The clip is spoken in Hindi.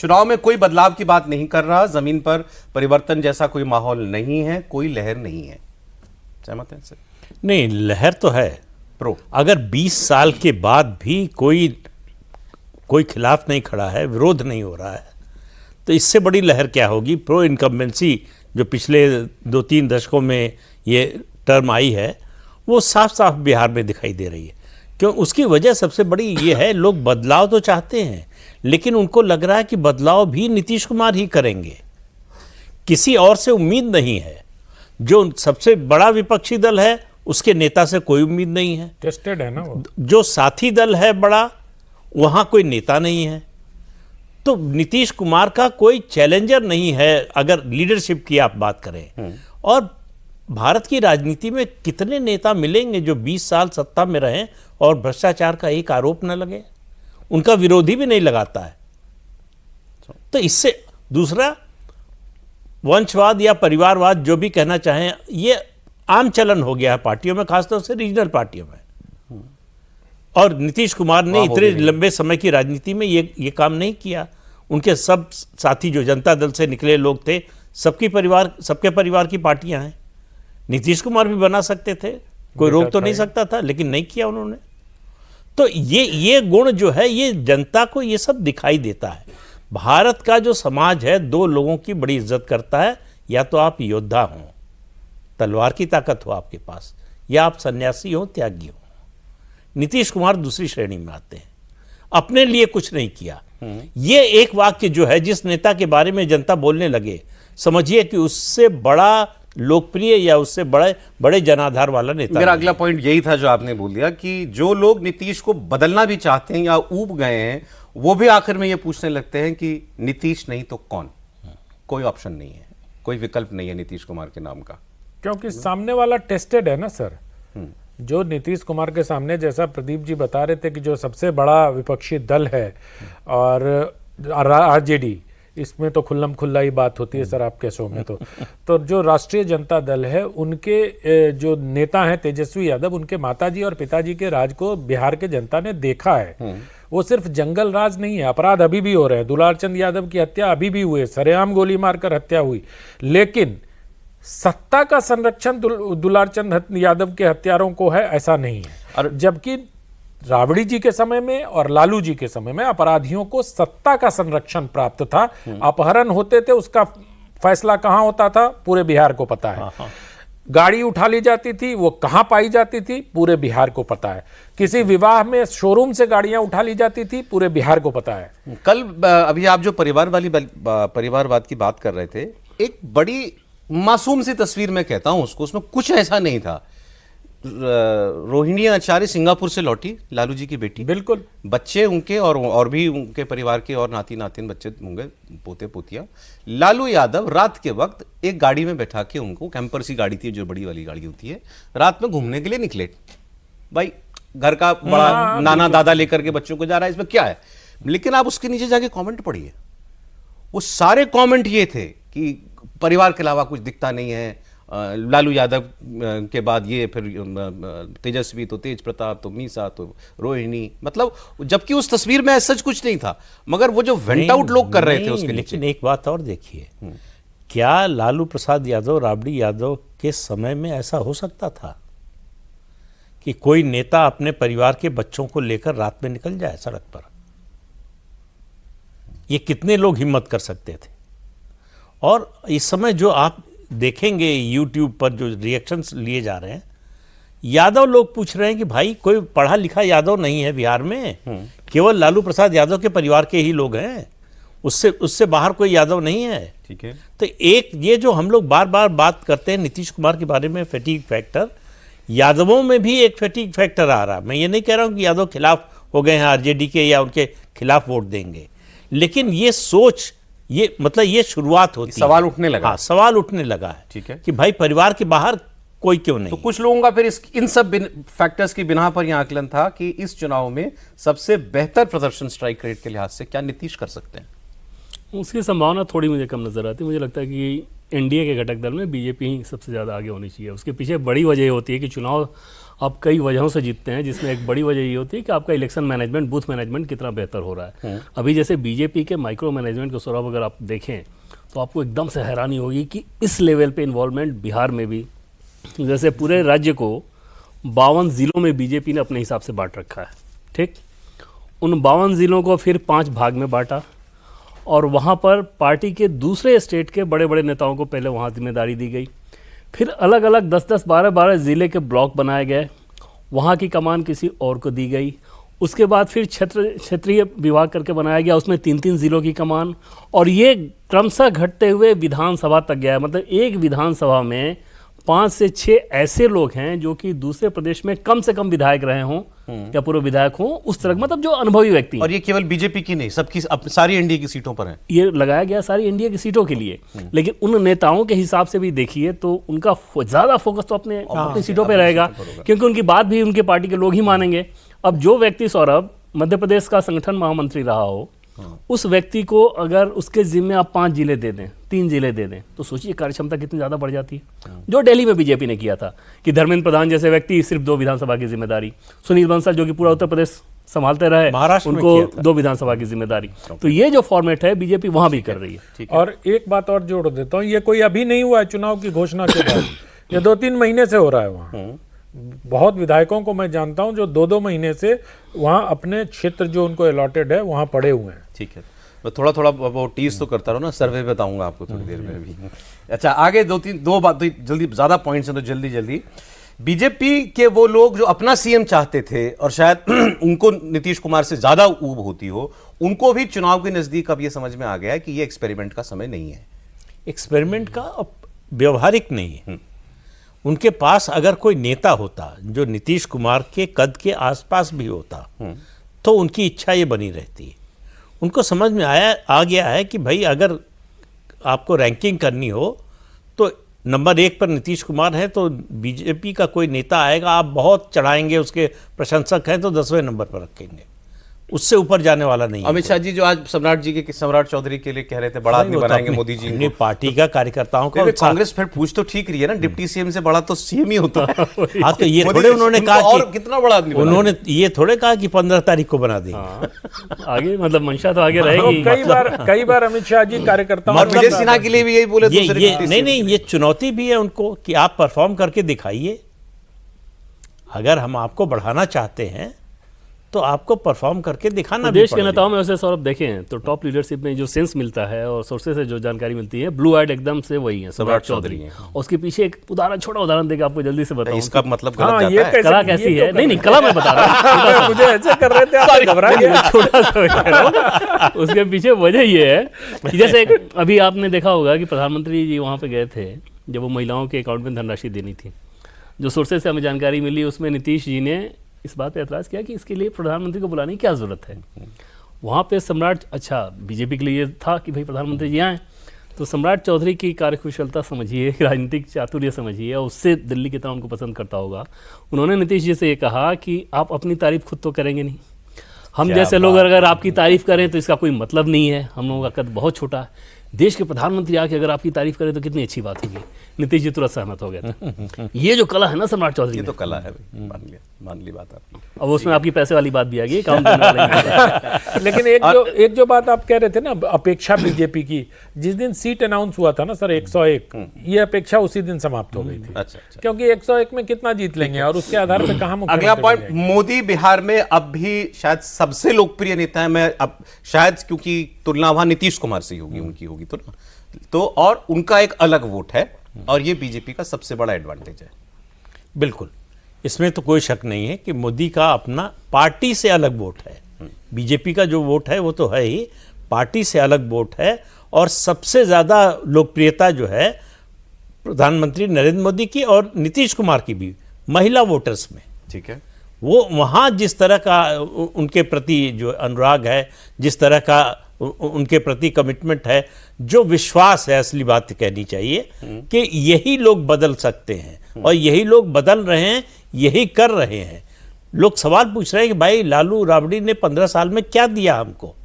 चुनाव में कोई बदलाव की बात नहीं कर रहा, जमीन पर परिवर्तन जैसा कोई माहौल नहीं है, कोई लहर नहीं है। सहमत है सर? नहीं, लहर तो है प्रो। अगर 20 साल के बाद भी कोई खिलाफ नहीं खड़ा है, विरोध नहीं हो रहा है, तो इससे बड़ी लहर क्या होगी। प्रो इनकम्बेंसी जो पिछले 2-3 दशकों में ये टर्म आई है, वो साफ साफ बिहार में दिखाई दे रही है। क्यों? उसकी वजह सबसे बड़ी ये है, लोग बदलाव तो चाहते हैं, लेकिन उनको लग रहा है कि बदलाव भी नीतीश कुमार ही करेंगे, किसी और से उम्मीद नहीं है। जो सबसे बड़ा विपक्षी दल है उसके नेता से कोई उम्मीद नहीं है, टेस्टेड है ना वो। जो साथी दल है बड़ा, वहां कोई नेता नहीं है। तो नीतीश कुमार का कोई चैलेंजर नहीं है अगर लीडरशिप की आप बात करें। और भारत की राजनीति में कितने नेता मिलेंगे जो 20 साल सत्ता में रहें और भ्रष्टाचार का एक आरोप न लगे, उनका विरोधी भी नहीं लगाता है। तो इससे दूसरा, वंशवाद या परिवारवाद जो भी कहना चाहें, ये आम चलन हो गया है पार्टियों में, खासतौर से रीजनल पार्टियों में। और नीतीश कुमार ने इतने लंबे समय की राजनीति में ये काम नहीं किया। उनके सब साथी जो जनता दल से निकले लोग थे, सबके परिवार की पार्टियां हैं। नीतीश कुमार भी बना सकते थे, कोई रोक तो नहीं सकता था, लेकिन नहीं किया उन्होंने। तो ये गुण जो है, ये जनता को ये सब दिखाई देता है। भारत का जो समाज है, 2 लोगों की बड़ी इज्जत करता है, या तो आप योद्धा हो, तलवार की ताकत हो आपके पास, या आप सन्यासी हो, त्यागी हो। नीतीश कुमार दूसरी श्रेणी में आते हैं, अपने लिए कुछ नहीं किया। ये एक वाक्य जो है, जिस नेता के बारे में जनता बोलने लगे, समझिए कि उससे बड़ा लोकप्रिय या उससे बड़े जनाधार वाला नेता। मेरा अगला पॉइंट यही था जो आपने बोल दिया कि जो लोग नीतीश को बदलना भी चाहते हैं या ऊब गए हैं, वो भी आखिर में ये पूछने लगते हैं कि नीतीश नहीं तो कौन। कोई ऑप्शन नहीं है, कोई विकल्प नहीं है नीतीश कुमार के नाम का, क्योंकि सामने वाला टेस्टेड है ना सर। जो नीतीश कुमार के सामने, जैसा प्रदीप जी बता रहे थे कि जो सबसे बड़ा विपक्षी दल है और आरजेडी, इसमें तो खुल्लम खुल्ला ही बात होती है सर आपके शो में। तो जो राष्ट्रीय जनता दल है, उनके जो नेता हैं तेजस्वी यादव, उनके माताजी और पिताजी के राज को बिहार के जनता ने देखा है। वो सिर्फ जंगल राज नहीं है, अपराध अभी भी हो रहे हैं। दुलारचंद यादव की हत्या अभी भी हुई, सरेआम गोली मारकर हत्या हुई, लेकिन सत्ता का संरक्षण दुलारचंद यादव के हत्यारों को है, ऐसा नहीं है। जबकि राबड़ी जी के समय में और लालू जी के समय में अपराधियों को सत्ता का संरक्षण प्राप्त था। अपहरण होते थे, उसका फैसला कहां होता था, पूरे बिहार को पता है। गाड़ी उठा ली जाती थी, वो कहां पाई जाती थी, पूरे बिहार को पता है। किसी विवाह में शोरूम से गाड़ियां उठा ली जाती थी, पूरे बिहार को पता है। कल अभी आप जो परिवारवाद की बात कर रहे थे, एक बड़ी मासूम सी तस्वीर मैं कहता हूं उसको, उसमें कुछ ऐसा नहीं था। रोहिणी आचार्य सिंगापुर से लौटी, लालू जी की बेटी, बिल्कुल, बच्चे उनके और भी उनके परिवार के और नाती नातिन बच्चे होंगे, पोते पोतियां। लालू यादव रात के वक्त एक गाड़ी में बैठा के उनको, कैंपर सी गाड़ी थी जो बड़ी वाली गाड़ी होती है, रात में घूमने के लिए निकले। भाई घर का बड़ा नाना दादा लेकर के बच्चों को जा रहा है, इसमें क्या है। लेकिन आप उसके नीचे जाके कमेंट पढ़िए, वो सारे कमेंट ये थे कि परिवार के अलावा कुछ दिखता नहीं है, लालू यादव के बाद ये, फिर तेजस्वी, तो तेज प्रताप, तो मीसा, तो रोहिणी, मतलब जबकि उस तस्वीर में सच कुछ नहीं था, मगर वो जो वेंट आउट लोग कर रहे थे उसके। लेकिन एक बात और देखिए, क्या लालू प्रसाद यादव, राबड़ी यादव के समय में ऐसा हो सकता था कि कोई नेता अपने परिवार के बच्चों को लेकर रात में निकल जाए सड़क पर? ये कितने लोग हिम्मत कर सकते थे? और इस समय जो आप देखेंगे YouTube पर जो रिएक्शंस लिए जा रहे हैं, यादव लोग पूछ रहे हैं कि भाई कोई पढ़ा लिखा यादव नहीं है बिहार में, केवल लालू प्रसाद यादव के परिवार के ही लोग हैं, उससे बाहर कोई यादव नहीं है। ठीक है। तो एक ये जो हम लोग बार बार बात करते हैं नीतीश कुमार के बारे में, फैटीग फैक्टर, यादवों में भी एक फैटीग फैक्टर आ रहा है। मैं ये नहीं कह रहा हूँ कि यादव खिलाफ हो गए हैं आरजेडी के या उनके खिलाफ वोट देंगे, लेकिन ये सोच, ये मतलब ये शुरुआत होती है, सवाल उठने लगा। हाँ, सवाल उठने लगा है। ठीक है, कि भाई परिवार के बाहर कोई क्यों नहीं। तो कुछ लोगों का फिर इन सब फैक्टर्स की बिना पर यह आकलन था कि इस चुनाव में सबसे बेहतर प्रदर्शन स्ट्राइक रेट के लिहाज से क्या नीतीश कर सकते हैं? उसकी संभावना थोड़ी मुझे कम नजर आती है। मुझे लगता है कि एनडीए के घटक दल में बीजेपी ही सबसे ज़्यादा आगे होनी चाहिए। उसके पीछे बड़ी वजह ये होती है कि चुनाव आप कई वजहों से जीतते हैं, जिसमें एक बड़ी वजह ये होती है कि आपका इलेक्शन मैनेजमेंट, बूथ मैनेजमेंट कितना बेहतर हो रहा है। अभी जैसे बीजेपी के माइक्रो मैनेजमेंट को सौरभ अगर आप देखें तो आपको एकदम से हैरानी होगी कि इस लेवल पे इन्वॉल्वमेंट बिहार में भी, जैसे पूरे राज्य को 52 ज़िलों में बीजेपी ने अपने हिसाब से बांट रखा है। ठीक, उन 52 ज़िलों को फिर 5 भाग में बांटा और वहाँ पर पार्टी के दूसरे स्टेट के बड़े बड़े नेताओं को पहले वहाँ जिम्मेदारी दी गई। फिर अलग अलग 10-10, 12-12 ज़िले के ब्लॉक बनाए गए, वहाँ की कमान किसी और को दी गई। उसके बाद फिर क्षेत्रीय विभाग करके बनाया गया, उसमें 3-3 ज़िलों की कमान, और ये क्रमशः घटते हुए विधानसभा तक गया। मतलब एक विधानसभा में 5 से 6 ऐसे लोग हैं जो कि दूसरे प्रदेश में कम से कम विधायक रहे हों या पूर्व विधायक हों, उस तरह, मतलब जो अनुभवी व्यक्ति। और ये केवल बीजेपी की नहीं, सबकी सारी एनडीए की सीटों पर है ये लगाया गया, सारी एनडीए की सीटों के लिए। लेकिन उन नेताओं के हिसाब से भी देखिए तो उनका ज़्यादा फोकस तो अपनी सीटों पे रहेगा, क्योंकि उनकी बात भी उनके पार्टी के लोग ही मानेंगे। अब जो व्यक्ति सौरभ मध्य प्रदेश का संगठन महामंत्री रहा हो, उस व्यक्ति को अगर उसके जिम्मे आप 5 जिले दे दें, 3 जिले दे दें, तो सोचिए कार्यक्षमता कितनी ज़्यादा बढ़ जाती है। जो दिल्ली में बीजेपी ने किया था कि धर्मेंद्र प्रधान जैसे व्यक्ति सिर्फ 2 विधानसभा की जिम्मेदारी, सुनील बंसल जो कि पूरा उत्तर प्रदेश संभालते रहे, महाराष्ट्र में उनको 2 विधानसभा की जिम्मेदारी। तो ये जो फॉर्मेट है बीजेपी वहां भी कर रही है। और एक बात और जोड़ देता हूँ, ये कोई अभी नहीं हुआ है चुनाव की घोषणा के बाद, ये 2-3 महीने से हो रहा है वहाँ। बहुत विधायकों को मैं जानता हूं जो 2-2 महीने से वहां अपने क्षेत्र जो उनको अलॉटेड है वहां पड़े हुए हैं। ठीक है, मैं थोड़ा थोड़ा वो टीज तो करता रहो ना, सर्वे बताऊंगा आपको थोड़ी देर में अभी। अच्छा, आगे 2 बात जल्दी, ज़्यादा पॉइंट्स हैं तो जल्दी बीजेपी के वो लोग जो अपना सीएम चाहते थे और शायद उनको नीतीश कुमार से ज़्यादा ऊब होती हो, उनको भी चुनाव के नज़दीक अब ये समझ में आ गया है कि ये एक्सपेरिमेंट का समय नहीं है। एक्सपेरिमेंट का अब व्यवहारिक नहीं है। उनके पास अगर कोई नेता होता जो नीतीश कुमार के कद के आसपास भी होता तो उनकी इच्छा ये बनी रहती। उनको समझ में आ गया है कि भाई अगर आपको रैंकिंग करनी हो तो नंबर 1 पर नीतीश कुमार है, तो बीजेपी का कोई नेता आएगा, आप बहुत चढ़ाएंगे, उसके प्रशंसक हैं तो 10वें नंबर पर रखेंगे, उससे ऊपर जाने वाला नहीं। अमित शाह जी जो आज सम्राट चौधरी के लिए कह रहे थे बड़ा आदमी बनाएंगे मोदी जी अपनी पार्टी का कार्यकर्ताओं का। कांग्रेस फिर पूछ तो ठीक रही है ना, डिप्टी सीएम से बड़ा तो सीएम ही होता है। हाँ, तो ये थोड़े उन्होंने कहा और कितना बड़ा आदमी, उन्होंने ये थोड़े कहा कि 15 तारीख को बना देंगे। आगे मतलब मंशा तो आगे रहेगी। कई बार अमित शाह जी कार्यकर्ताओं विजय सिन्हा के लिए भी यही बोले। नहीं, ये चुनौती भी है उनको कि आप परफॉर्म करके दिखाइए। अगर हम आपको बढ़ाना चाहते हैं तो आपको परफॉर्म करके दिखाना भी देश के नेताओं में वैसे सौरभ देखें तो टॉप लीडरशिप में जो सेंस मिलता है और सोर्सेज से जो जानकारी मिलती है, ब्लू आइड एकदम से वही है सम्राट चौधरी। और उसके पीछे एक छोटा उदाहरण देकर आपको जल्दी से बताऊं इसका मतलब गलत जाता है। कला कैसी है? नहीं, कला मैं बता रहा हूं। मुझे ऐसे कर रहे थे, आप घबरा गए। छोटा सा उसके पीछे वजह ये है कि जैसे अभी आपने देखा होगा कि प्रधानमंत्री जी वहाँ पे गए थे जब वो महिलाओं के अकाउंट में धनराशि देनी थी। जो सोर्सेज से हमें जानकारी मिली उसमें नीतीश जी ने इस बात पे एतराज़ किया कि इसके लिए प्रधानमंत्री को बुलाने की क्या ज़रूरत है। वहाँ पे सम्राट, अच्छा बीजेपी के लिए था कि भाई प्रधानमंत्री जी आएँ, तो सम्राट चौधरी की कार्यकुशलता समझिए, राजनीतिक चातुर्य समझिए, और उससे दिल्ली की तरह उनको पसंद करता होगा। उन्होंने नीतीश जी से ये कहा कि आप अपनी तारीफ खुद तो करेंगे नहीं, हम जैसे लोग अगर आपकी तारीफ करें तो इसका कोई मतलब नहीं है, हम लोगों का कद बहुत छोटा है। देश के प्रधानमंत्री आके अगर आपकी तारीफ करें तो कितनी अच्छी बात होगी। नीतीश जी तुरंत सहमत हो गए थे। ये जो कला है ना सम्राट चौधरी, ये तो कला है, मान ली बात आपकी। अब उसमें आपकी पैसे वाली बात भी आ गई, काम करने वाली। लेकिन एक जो बात आप कह रहे थे ना, अपेक्षा बीजेपी की, जिस दिन सीट अनाउंस हुआ था ना सर 101, ये अपेक्षा उसी दिन समाप्त हो गई थी। अच्छा, क्योंकि 101 में कितना जीत लेंगे और उसके आधार पर कहाँ मुख्यमंत्री अगला पॉइंट, बनेंगे। मोदी बिहार में अब भी शायद सबसे लोकप्रिय नेता है। मैं अब शायद क्योंकि तुलना वहां नीतीश कुमार से होगी, उनकी होगी तो और उनका एक अलग वोट है और ये बीजेपी का सबसे बड़ा एडवांटेज है। बिल्कुल, इसमें तो कोई शक नहीं है कि मोदी का अपना पार्टी से अलग वोट है। बीजेपी का जो वोट है वो तो है ही, पार्टी से अलग वोट है। और सबसे ज़्यादा लोकप्रियता जो है प्रधानमंत्री नरेंद्र मोदी की और नीतीश कुमार की भी महिला वोटर्स में। ठीक है, वो वहाँ जिस तरह का उनके प्रति जो अनुराग है, जिस तरह का उनके प्रति कमिटमेंट है, जो विश्वास है, असली बात कहनी चाहिए कि यही लोग बदल सकते हैं और यही लोग बदल रहे हैं, यही कर रहे हैं। लोग सवाल पूछ रहे हैं कि भाई लालू राबड़ी ने 15 साल में क्या दिया हमको,